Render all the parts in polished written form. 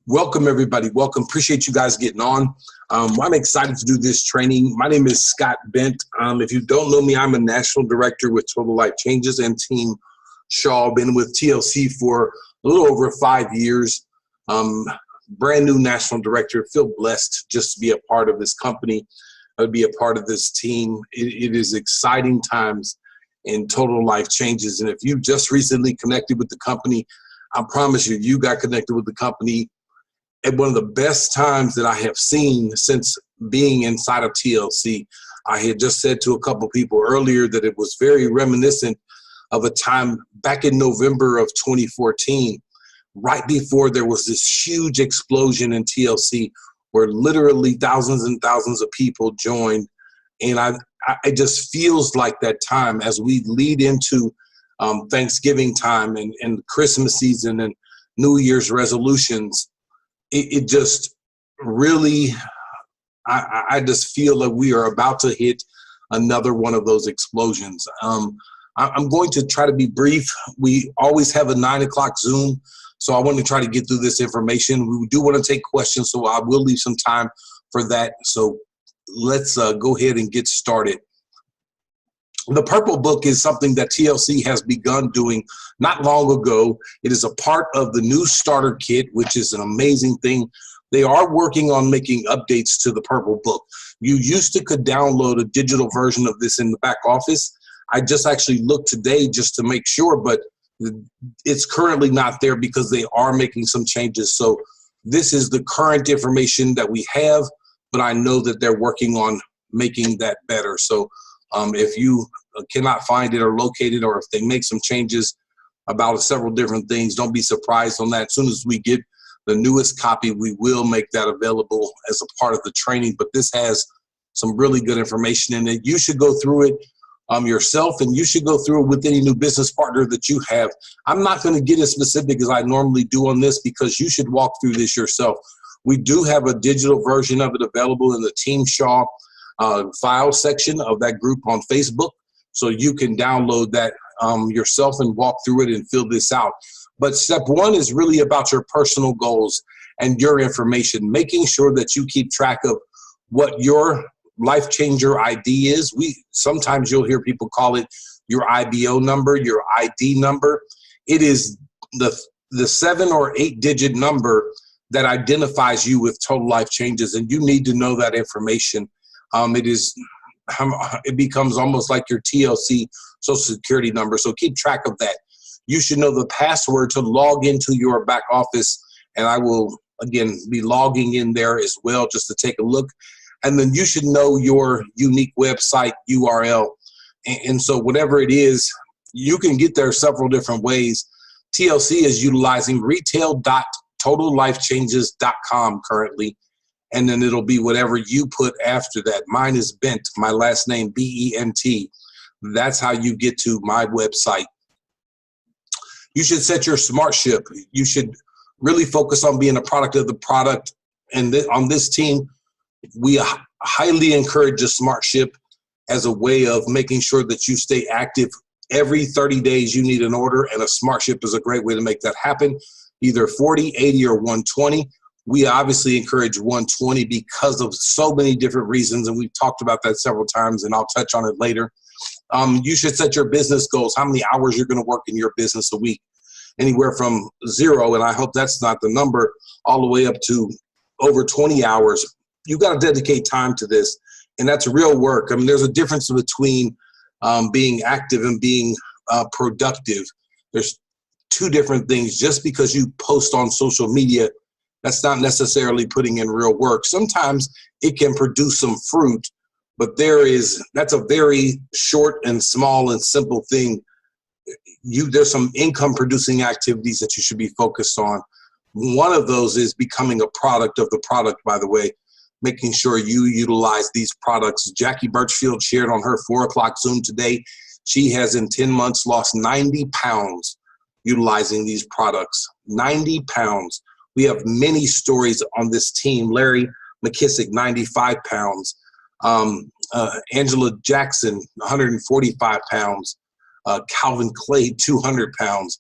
Welcome, everybody. Welcome. Appreciate you guys getting on. I'm excited to do this training. My name is Scott Bent. If you don't know me, I'm a national director with Total Life Changes and Team Shaw. Been with TLC for a little over 5 years. Brand new national director. Feel blessed just to be a part of this company, to be a part of this team. It is exciting times in Total Life Changes. And if you just recently connected with the company, I promise you, you got connected with the company at one of the best times that I have seen since being inside of TLC. I had just said to a couple people earlier that it was very reminiscent of a time back in November of 2014, right before there was this huge explosion in TLC where literally thousands and thousands of people joined. And it just feels like that time as we lead into Thanksgiving time and Christmas season and New Year's resolutions. It just really, I just feel like we are about to hit another one of those explosions. I'm going to try to be brief. We always have a 9 o'clock Zoom, so I want to try to get through this information. We do want to take questions, so I will leave some time for that. So let's go ahead and get started. The Purple Book is something that TLC has begun doing not long ago. It is a part of the new starter kit, which is an amazing thing. They are working on making updates to the Purple Book. You used to could download a digital version of this in the back office. I just actually looked today just to make sure, but it's currently not there because they are making some changes. So this is the current information that we have, but I know that they're working on making that better. So if you cannot find it or locate it, or if they make some changes about several different things, don't be surprised on that. As soon as we get the newest copy, we will make that available as a part of the training. But this has some really good information in it. You should go through it yourself, and you should go through it with any new business partner that you have. I'm not going to get as specific as I normally do on this because you should walk through this yourself. We do have a digital version of it available in the Team Shaw file section of that group on Facebook. So you can download that yourself and walk through it and fill this out. But step one is really about your personal goals and your information, making sure that you keep track of what your life changer ID is. Sometimes you'll hear people call it your IBO number, your ID number. It is the 7 or 8 digit number that identifies you with Total Life Changes, and you need to know that information. It becomes almost like your TLC Social Security number, so keep track of that. You should know the password to log into your back office, and I will, again, be logging in there as well just to take a look. And then you should know your unique website URL. And so whatever it is, you can get there several different ways. TLC is utilizing retail.totallifechanges.com currently. And then it'll be whatever you put after that. Mine is Bent, my last name, B-E-N-T. That's how you get to my website. You should set your smart ship. You should really focus on being a product of the product. And on this team, we highly encourage a smart ship as a way of making sure that you stay active. Every 30 days you need an order, and a smart ship is a great way to make that happen, either 40, 80, or 120. We obviously encourage 120 because of so many different reasons, and we've talked about that several times, and I'll touch on it later. You should set your business goals, how many hours you're going to work in your business a week, anywhere from 0, and I hope that's not the number, all the way up to over 20 hours. You got to dedicate time to this, and that's real work. I mean, there's a difference between being active and being productive. There's two different things. Just because you post on social media, that's not necessarily putting in real work. Sometimes it can produce some fruit, but that's a very short and small and simple thing. There's some income producing activities that you should be focused on. One of those is becoming a product of the product, by the way, making sure you utilize these products. Jackie Birchfield shared on her 4 o'clock Zoom today. She has in 10 months lost 90 pounds utilizing these products, 90 pounds. We have many stories on this team. Larry McKissick, 95 pounds. Angela Jackson, 145 pounds. Calvin Clay, 200 pounds.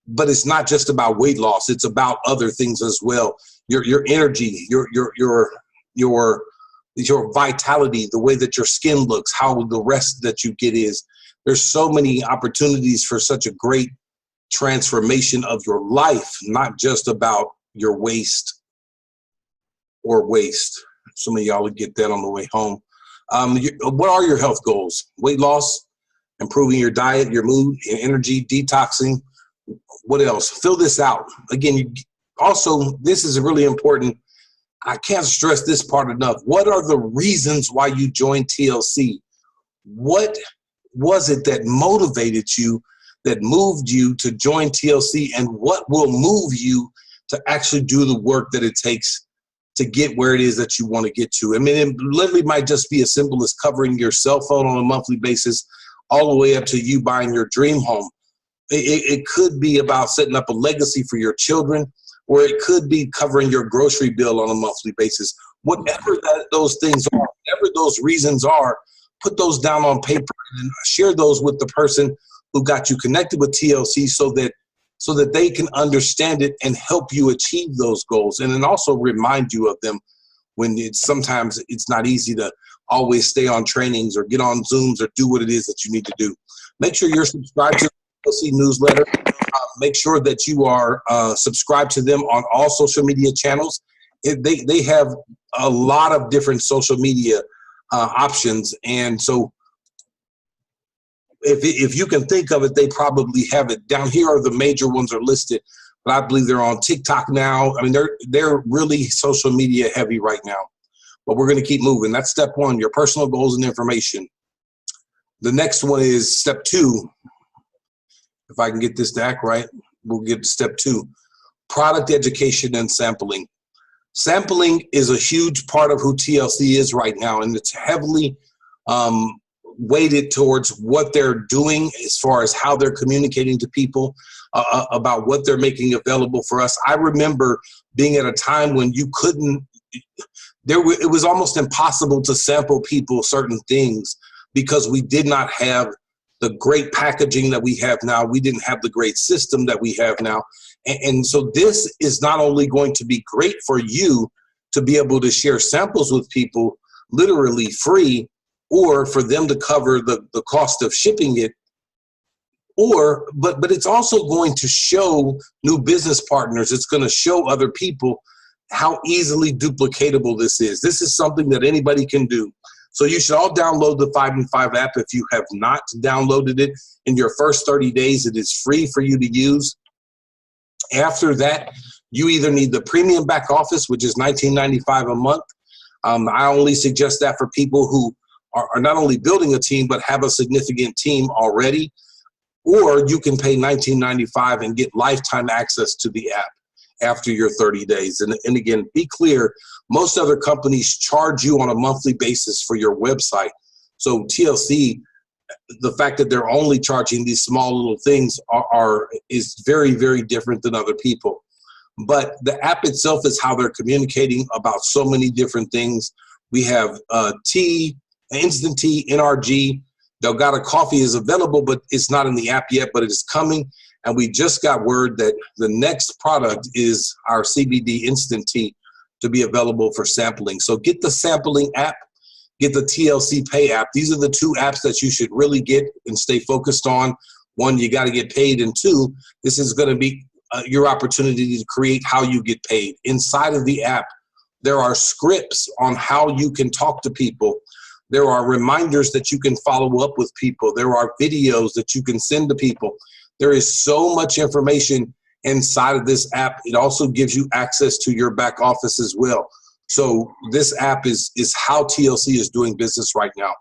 But it's not just about weight loss. It's about other things as well. your energy, your vitality, the way that your skin looks, how the rest that you get is. There's so many opportunities for such a great transformation of your life, not just about your waist or waist. Some of y'all would get that on the way home. What are your health goals? Weight loss, improving your diet, your mood, your energy, detoxing. What else? Fill this out. Again, also, this is really important. I can't stress this part enough. What are the reasons why you joined TLC? What was it that motivated you, that moved you to join TLC, and what will move you to actually do the work that it takes to get where it is that you want to get to? I mean, it literally might just be as simple as covering your cell phone on a monthly basis, all the way up to you buying your dream home. It could be about setting up a legacy for your children, or it could be covering your grocery bill on a monthly basis. Whatever those things are, whatever those reasons are, put those down on paper and share those with the person who got you connected with TLC so that they can understand it and help you achieve those goals. And then also remind you of them when sometimes it's not easy to always stay on trainings or get on Zooms or do what it is that you need to do. Make sure you're subscribed to the TLC newsletter. Make sure that you are subscribed to them on all social media channels. They have a lot of different social media options, and so if you can think of it, they probably have it. Down here are the major ones are listed, but I believe they're on TikTok now. I mean, they're really social media heavy right now, but we're going to keep moving. That's step one, your personal goals and information. The next one is step two. If I can get this to act right, we'll get to step two, product education and sampling. Sampling is a huge part of who TLC is right now, and it's heavily weighted towards what they're doing as far as how they're communicating to people about what they're making available for us. I remember being at a time when you couldn't, it was almost impossible to sample people certain things because we did not have the great packaging that we have now. We didn't have the great system that we have now. And so this is not only going to be great for you to be able to share samples with people literally free, or for them to cover the cost of shipping it, but it's also going to show new business partners. It's going to show other people how easily duplicatable this is. This is something that anybody can do. So you should all download the 5 and 5 app. If you have not downloaded it, in your first 30 days, it is free for you to use. After that, you either need the premium back office, which is $19.95 a month. I only suggest that for people who are not only building a team, but have a significant team already, or you can pay $19.95 and get lifetime access to the app after your 30 days. And again, be clear, most other companies charge you on a monthly basis for your website. So TLC, the fact that they're only charging these small little things is very, very different than other people. But the app itself is how they're communicating about so many different things. We have tea, instant tea, NRG. Delgado coffee is available, but it's not in the app yet, but it is coming. And we just got word that the next product is our CBD instant tea to be available for sampling. So get the sampling app, get the TLC Pay app. These are the two apps that you should really get and stay focused on. One, you got to get paid. And two, this is going to be your opportunity to create how you get paid. Inside of the app, there are scripts on how you can talk to people. There are reminders that you can follow up with people. There are videos that you can send to people. There is so much information inside of this app. It also gives you access to your back office as well. So this app is how TLC is doing business right now.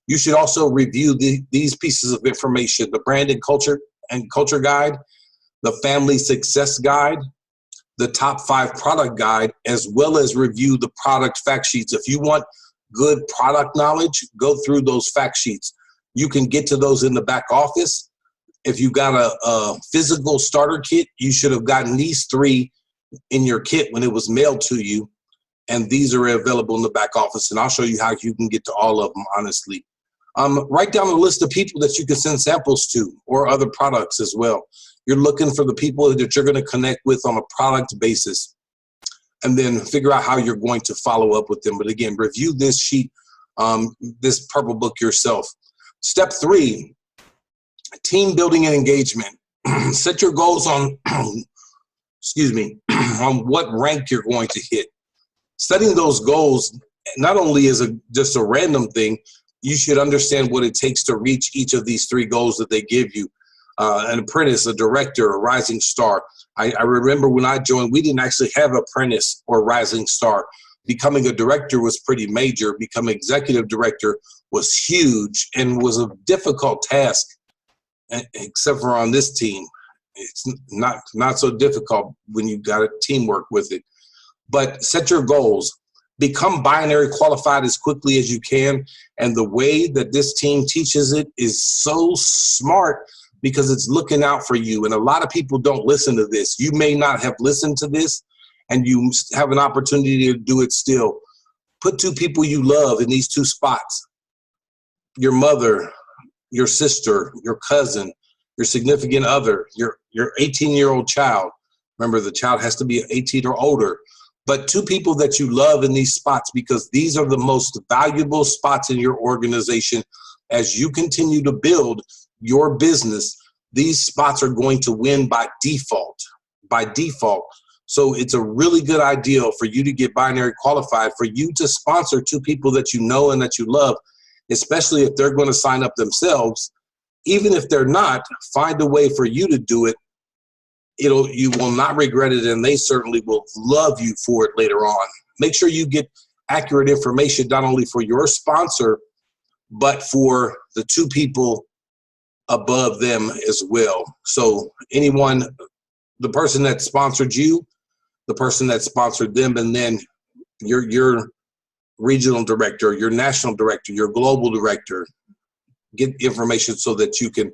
You should also review these pieces of information: the brand and culture guide, the family success guide, the top 5 product guide, as well as review the product fact sheets. If you want good product knowledge, go through those fact sheets. You can get to those in the back office. If you got a physical starter kit, you should have gotten these 3 in your kit when it was mailed to you. And these are available in the back office. And I'll show you how you can get to all of them, honestly. Write down a list of people that you can send samples to, or other products as well. You're looking for the people that you're going to connect with on a product basis. and then figure out how you're going to follow up with them. But again, review this sheet, this purple book yourself. Step 3, team building and engagement. Set your goals on, on what rank you're going to hit. Setting those goals not only is just a random thing, you should understand what it takes to reach each of these 3 goals that they give you. An apprentice, a director, a rising star. I remember when I joined, we didn't actually have apprentice or rising star. Becoming a director was pretty major. Becoming executive director was huge and was a difficult task, except for on this team. It's not so difficult when you got a teamwork with it. But set your goals. Become binary qualified as quickly as you can. And the way that this team teaches it is so smart because it's looking out for you. And a lot of people don't listen to this. You may not have listened to this, and you have an opportunity to do it still. Put 2 people you love in these 2 spots. Your mother, your sister, your cousin, your significant other, your 18-year-old child. Remember, the child has to be 18 or older. But 2 people that you love in these spots, because these are the most valuable spots in your organization. As you continue to build your business, these spots are going to win by default. So it's a really good idea for you to get binary qualified, for you to sponsor 2 people that you know and that you love, especially if they're going to sign up themselves. Even if they're not, find a way for you to do it. You will not regret it, and they certainly will love you for it later on. Make sure you get accurate information, not only for your sponsor, but for the 2 people above them as well. So anyone, the person that sponsored you, the person that sponsored them, and then your regional director, your national director, your global director, get information so that you can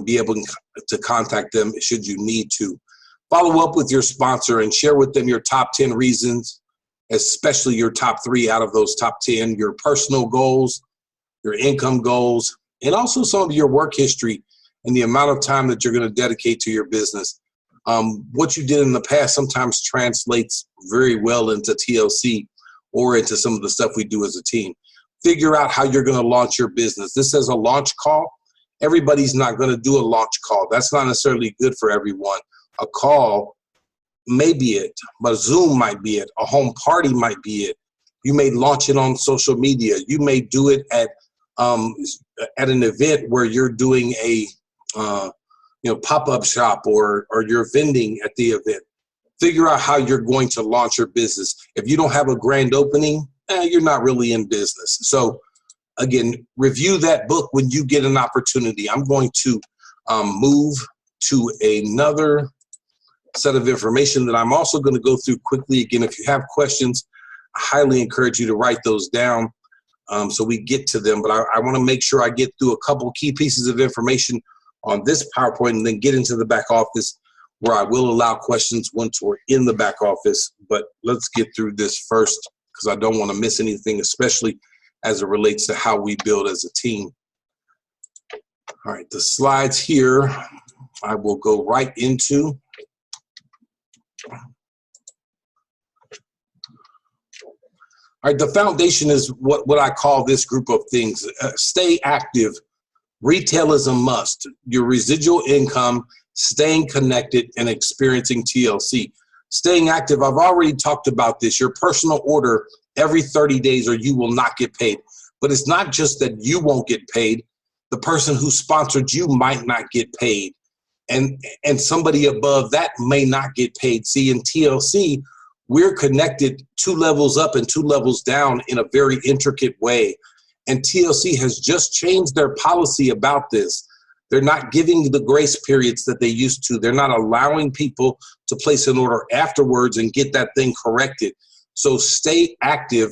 be able to contact them should you need to. Follow up with your sponsor and share with them your top 10 reasons, especially your top 3 out of those top 10, your personal goals, your income goals, and also some of your work history and the amount of time that you're going to dedicate to your business. What you did in the past sometimes translates very well into TLC or into some of the stuff we do as a team. Figure out how you're going to launch your business. This is a launch call. Everybody's not going to do a launch call. That's not necessarily good for everyone. A call may be it, but Zoom might be it. A home party might be it. You may launch it on social media. You may do it at an event where you're doing a pop-up shop or you're vending at the event. Figure out how you're going to launch your business. If you don't have a grand opening, you're not really in business. So again, review that book when you get an opportunity. I'm going to move to another set of information that I'm also going to go through quickly. Again, if you have questions, I highly encourage you to write those down so we get to them. But I want to make sure I get through a couple key pieces of information on this PowerPoint and then get into the back office where I will allow questions once we're in the back office. But let's get through this first because I don't want to miss anything, especially as it relates to how we build as a team. All right, the slides here, I will go right into. All right, the foundation is what I call this group of things. Stay active. Retail is a must. Your residual income, staying connected, and experiencing TLC. Staying active, I've already talked about this. Your personal order every 30 days or you will not get paid. But it's not just that you won't get paid. The person who sponsored you might not get paid. And somebody above that may not get paid. See, in TLC, we're connected 2 levels up and 2 levels down in a very intricate way. And TLC has just changed their policy about this. They're not giving the grace periods that they used to. They're not allowing people to place an order afterwards and get that thing corrected. So stay active.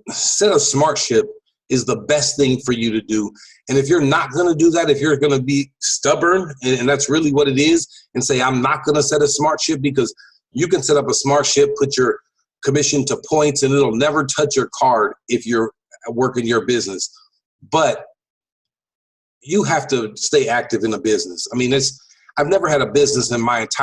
Set a smart ship is the best thing for you to do. And if you're not going to do that, if you're going to be stubborn, and that's really what it is, and say, I'm not going to set a smart ship, because you can set up a smart ship, put your commission to points, and it'll never touch your card if you're working your business. But you have to stay active in a business. I mean, I've never had a business in my entire